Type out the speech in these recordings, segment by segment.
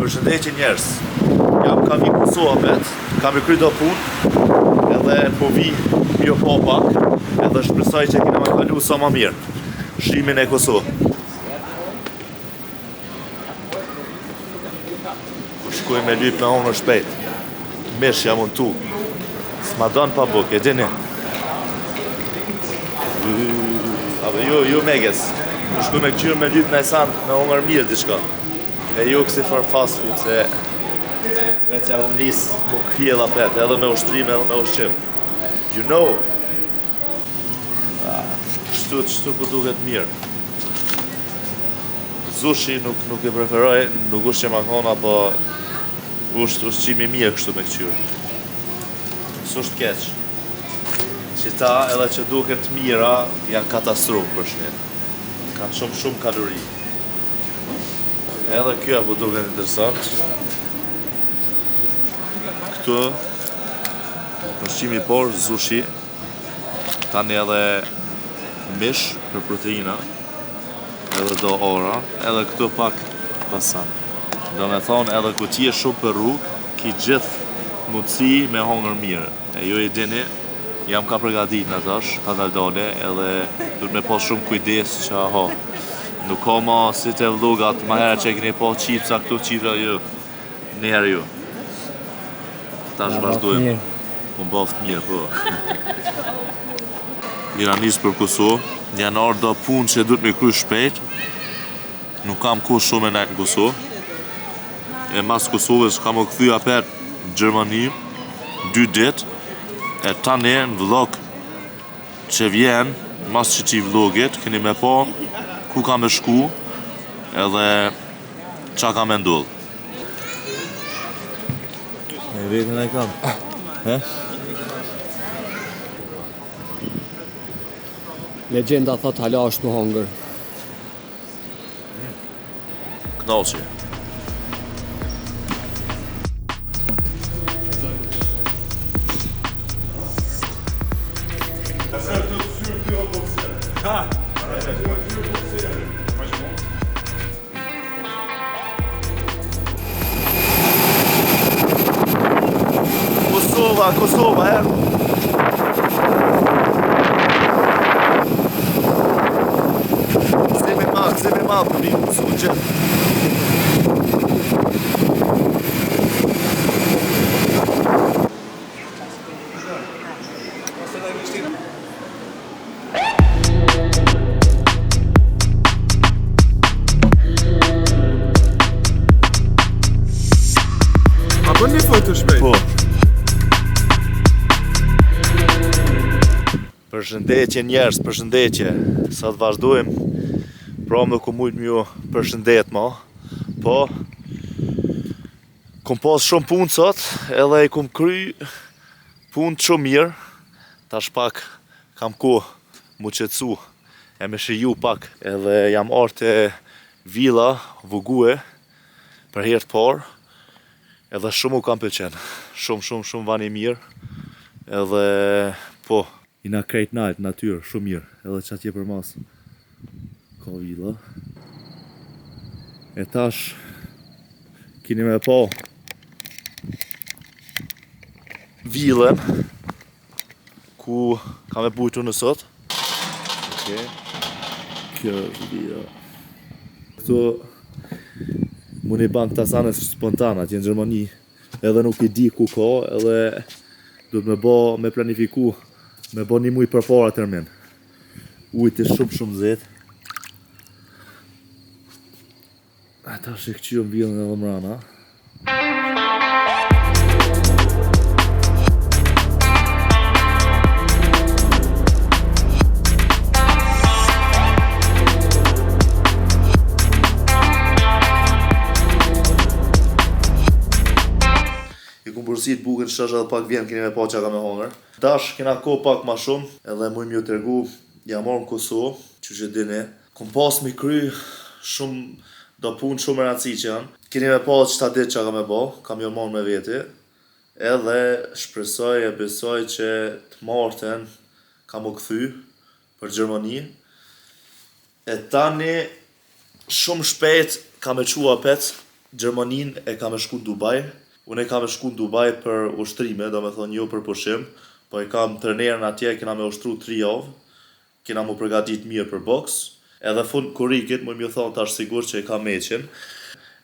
Përshëndetje njerëz. Kam vi Kosovë vet, kam kry do punë, edhe po vi jo po pak, edhe shpresoj që kena me kalu sa më mirë. Shrimin e Kosovë. Po shkoj me lyp me hongër shpejt. Mish jam unë tu. S'ma don pa buk, e dini. Jo meges. Shkoj me këqyrë me lyp në esan me hongër mirë diçka. E jo kësi for fast food, se vetë jam nis po kjella pet, edhe me ushtrim, edhe me ushqim. You know. Kështu po duket mirë. Sushi nuk e preferoj, nuk është që ma kona, po ushqimi mirë kështu me këqyrë. S'është keq. Qita edhe që duket mira, janë katastrofë për shnet. Kanë shumë kalori. Edhe kjo po duket interesant. Këtu ushqimi por, sushi. Tani edhe mish për proteina. Edhe do ora. Edhe këtu pak basan. Do me thonë edhe ku ti je shumë për rrugë, ki gjithë mundësi me hongër mirë. E ju i dini, jam ka përgatit në tash, pa daldole, edhe duhet me pas shumë kujdes që ha. Nuk ka ma si të vlogat, ma herë që e këni pa qipsa këtu, qipra ju. Njerë ju. Tash vazhdojmë. Po mbaft mirë, po. Jena nisë për Kosovë. Janë orë do punë që duhet me kry shpejt. Nuk kam kohë shumë e najtë në Kosovë. E mas Kosovës kam o këthy apet në Gjermani 2 ditë. E tani në vlog që vjen, mas që qi vlogit, keni me pa ku ka me shku, edhe qa ka me ndodh. E vetën e kam. Legenda thot hala është në hongër. Knaqi. Kosova, Zemi malë për një Kosovë gjithë. A bën një foto shpejt? Po. Përshëndetje njerëz, përshëndetje. Sa të vazhdojmë, pram nuk u mujt m'ju përshëndet ma, po kom pas shumë punë sot, edhe i kom kry punë shumë mirë. Tash pak kam kohë mu qetsu, e me shiju pak, edhe jam arte villa, Vogue, për herë të parë, edhe shumë u kam pëlqen. Shumë vani mirë, edhe po, i na krejt nalt, natyrë, shumë mirë, edhe që atje për mas ka villa. E tash kini me pa villën ku ka me bujtu në sot. Okay. Kjo është villa. Këtu mu një ban këta sanes spontana, atje në Gjermani, edhe nuk i di ku ka, edhe duhet me planifiku, me bo një muj për para termin. Ujtë është shumë zetë. Ata është e këqyëm villën edhe mrana. Përësit bukën shësh edhe pak vjen keni me pa që ka me hongër. Dash kena ko pak ma shumë, edhe muj m'ju tërgu, jam orë në Kosovë, që që dini. Kom pas mi kry shumë do punë shumë e rëndësi që janë. Keni me pa që ta ditë që ka me ba, kam jo mon me veti. Edhe shpresoj e besoj që të martën kam u këthy për Gjermani. E tani shumë shpejt kam e qua pet Gjermaninë e kam e shku në Dubai. Unë e kam e shku në Dubai për ushtrime, do me thonë jo për pushim, po e kam trenerën atje, kena me ushtru 3 javë, kena mu përgatit mirë për boks, edhe fund kurikit, më thonë tash sigur që e kam meqin.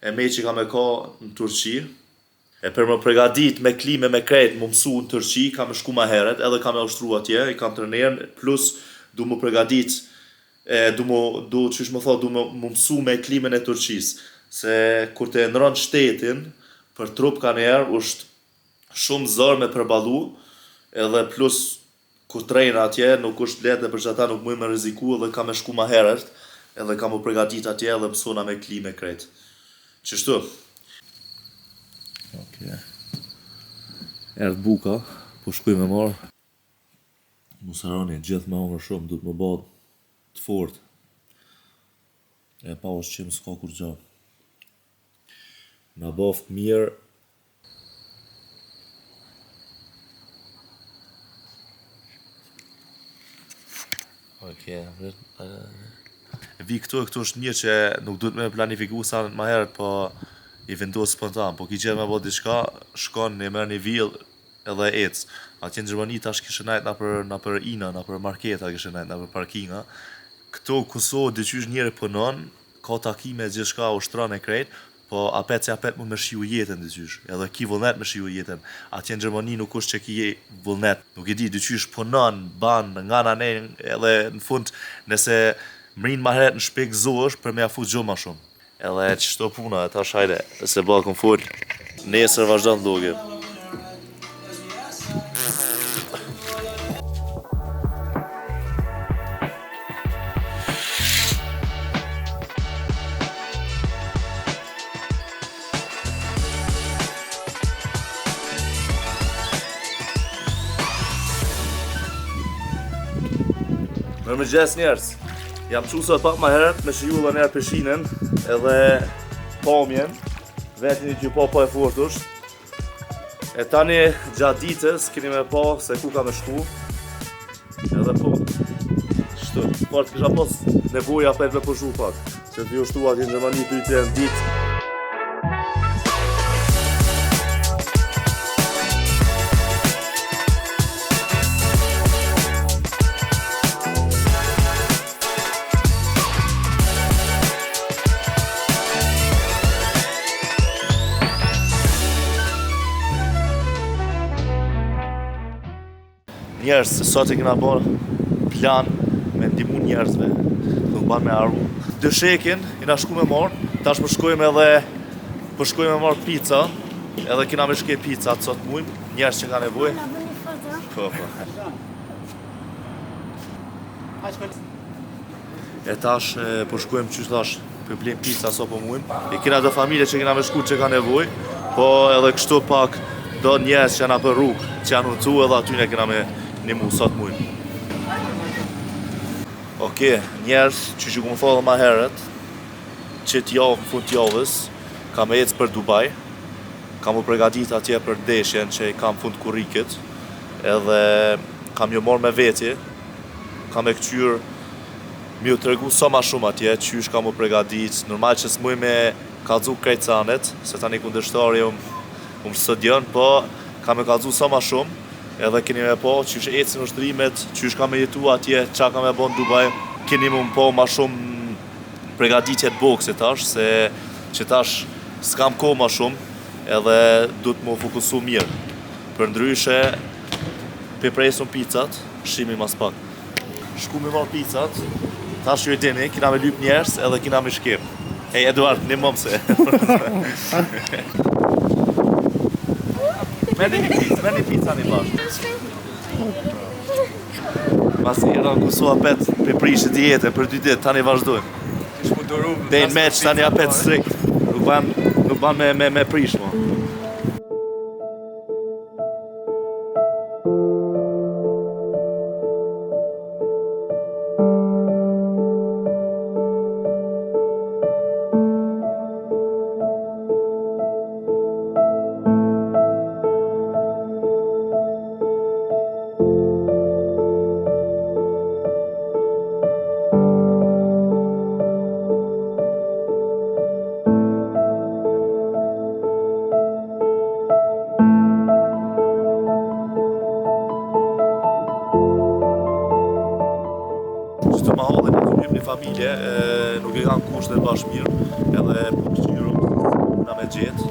E meqi kam e ka në Turqi, e për më përgatit me klime me krejt, më mësu në Turqi, kam e shku ma heret, edhe kam e ushtru atje, i kam trenerën, plus du më përgatit, du më mësu me klimen e Turqis. Se kur të ndron shtetin, për trup ka njerë, është shumë zërë me përbalu, edhe plus kur trejnë atje, nuk është letë për që ata nuk mujnë me riziku, edhe ka me shku ma herët, edhe ka mu përgatit atje, edhe mësona me klime krejt. Qështu? Erdh buka, po shkuj me marë. Musarani, gjithë me hongër shumë, du të më badë të fort. E pa është që më s'ka kur gja. Na baft mirë. Vi këtu është një që nuk duhet me planifiku sa ma herët, po i vendos spontan, po ki gjithë me bërë diçka, shkon e merr një villë edhe ec. Atje në Gjermani tash kishe najt na për ina, na për marketa kishe najt, na për parkinga. Këtu Kosovë dyqysh njëri punon, ka takime gjithçka ushtron e krejt, po apet se apet mund me shiu jetën dyqysh, edhe ki vullnet me shiu jetën. Atje në Gjermani nuk është që ki vullnet, nuk i di, dyqysh punon, ban, nga nane, edhe në fund, nëse mrin ma heret në shpik zosh, për me afut gjo ma shumë. Edhe qështo puna, ta shajde, se ba këm full, nesër vazhdo në loge. Mirëmëngjes njerëz. Jam qu sot pak ma herët me shiju dhe njerë peshinën edhe pamjen. Vetin i t'ju po e fortusht. E tani gjatë ditës keni me pa se ku ka me shku. Edhe po, shtu, part kisha pas nevoja për me përshu pak. Se t'ju shtu ati në Gjermani 2-3 ditë. Njerëz, sot e kena bërë plan me ndihmu njerëzve, nuk ban me arru. Dëshekin, i na shku me marë, tash përshkojmë me marë pizza, edhe kena me shke pizza të sot mujmë, njerëz që ka nevoj. Po. E tash përshkojmë qysh thash, për blem pizza sot po mujmë. E kena do familje që kena me shku që ka nevoj, po edhe kështu pak do njerëz që janë për rrugë, që janë uncu edhe aty ne kena me një mu sot mujnë. Oke, njerës që që këmë thonë ma herët, që t'javë në fund t'javës, kam e ecë për Dubai, kam u pregadit atje për ndeshjen që i kam fund kurikit, edhe kam ju morë me veti, kam e këqyrë mi u të regu sa ma shumë atje, qysh kam u pregadit, normal që s'muj me kalzu krejt sanet, se tani kundërshtari më studion, po kam e kalzu sa ma shumë, edhe keni me po qysh ecin ushtrimet, qysh kam e jetu atje, qa kam e bon Dubai, keni me më po ma shumë pregaditjet boksit tash, se që tash s'kam ko ma shumë, edhe du të më fokusu mirë. Për ndryshe, pe presun pizzat, shimi mas pak. Shku me marr pizzat, tash ju e dini, kina me lyp njerës edhe kina me shkim. Ej, Eduard, një më mëse. Merë një pizza një bashkë. Mas i rënë Kosova apet pe prishë djetën për 2 ditë, tani vazhdojmë. Bejnë meq tani apet strikt, nuk ban me prishë mo. familje, nuk e kanë kushtet bash mirë, edhe po këqyru na me gjetë,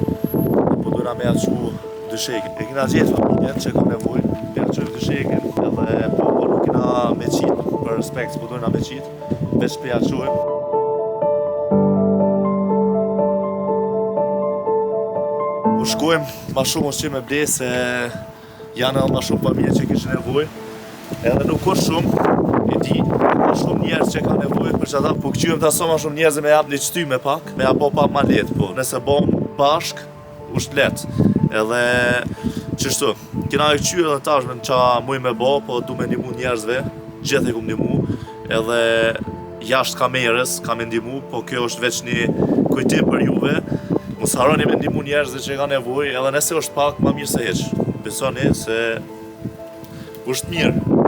po dojna me atë qu dyshekin. E kina gjetë familjen që ka nevoj, me atë qu dyshekin, edhe po nuk kina me qitë, për respekt, po dojna me qitë, veç për atë qujmë. Po shkojmë ma shumë që me ble se janë edhe ma shumë familje që kishë nevoj, edhe nuk ko shumë, e di, ka shumë njerëz që ka nevojë për çata, po këqyem ta sa më shumë njerëz me jap një çtyme pak, me apo pak ma lehtë, po nëse bëm bashk, është lehtë. Edhe çështu, kena e qyr edhe tash me ça muj me bë, po du me ndihmu njerëzve, gjithë e kum ndihmu, edhe jashtë kamerës kam ndihmu, po kjo është veç një kujtim për juve. Mos harroni me ndihmu njerëzve që kanë nevojë, edhe nëse është pak, më mirë se hiç. Besoni se është mirë.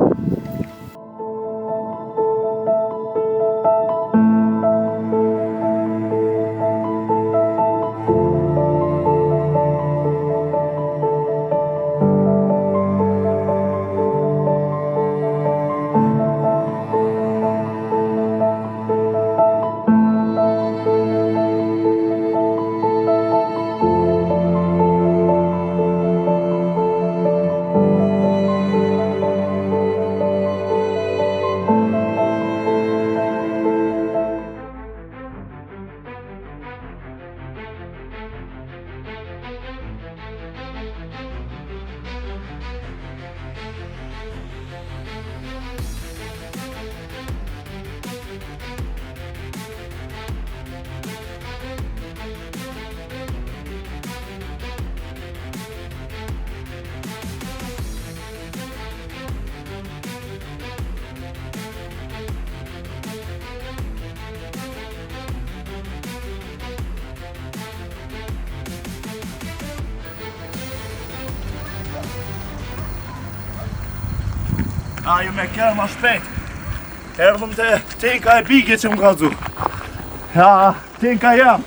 Ju me kërë ma shpejt. Erdhëm të tenka e bige që më ka dzu. Ja, tenka jam.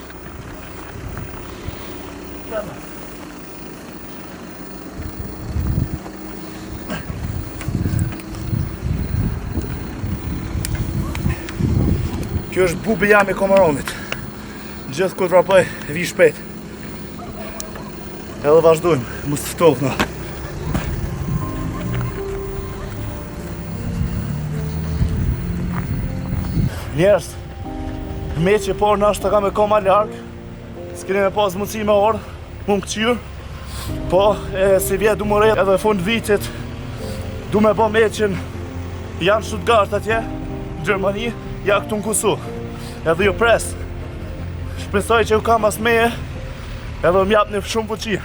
Kjo është bubi jam i Komaronit. Gjithë këtë rapoj, vi shpejt. Edhe vazhdojmë, mos të ftohna. Njerës, me që por nështë të kam e koma largë, s'kene me pas mundësi me orë, mu më këqyrë, po si vjetë du më rejtë edhe fund vitit, du me bo me që janë Stuttgart atje, Gjermani, ja këtu në kusu, edhe ju presë. Shpresoj që ju kam as meje, edhe më japë një shumë fuqi.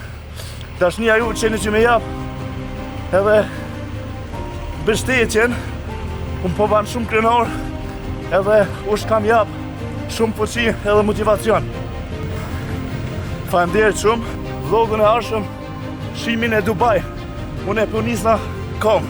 Dashnia ju qeni që me japë, edhe bështetjen, unë po banë shumë krenar, edhe ush kam jap shumë fuqi edhe motivacion. Faleminderit shumë, vlogun e arshëm, shimin e Dubai. Unë e punisna kom.